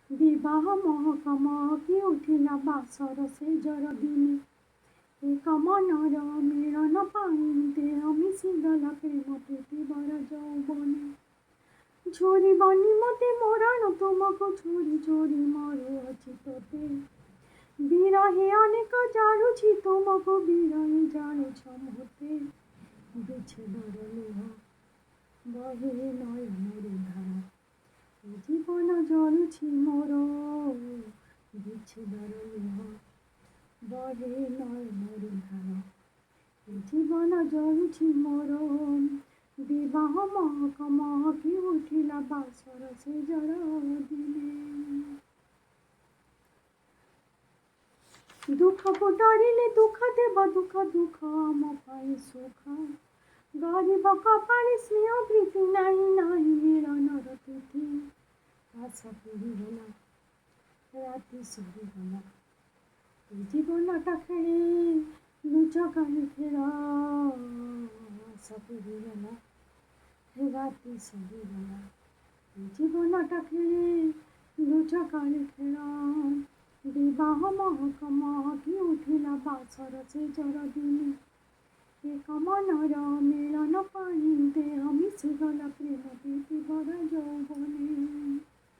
विवाह महक महकी उठिला बासर से जर दिने एक मनर मिलन पाई देह मिशिगला प्रेम प्रीति बर यौवने छोड़िबनि मते मरण तुमको छोड़ी छोड़ी मरुअछि तोते बिरहे अनेक जालुछि तुमको बिरहे जालुछ मोते विच्छेदर लुह बहे नयनर धारा जीवन जलुछि मोर विच्छेदर लुह बहे नयनर धारा जीवन जलुछि मोर विवाह महक महकी उठिला बासर से जर दिने दुख को डरिले दुख देव दुख दुख आम पाई सुख गरीब कपाली स्नेह प्रीति नाही नाही मिलनर तिथि आशा पूरीगला राति सरीगला जीवनटा खेले लुचकानी खेल आशा पूरीगला राति सरीगला जीवनटा खेले लुचकानी खेल विवाह महक महकी उठिला बासर से जर दिने एक मनर मिलन पाई देह मिशिगला प्रेम प्रीति बर यौवने।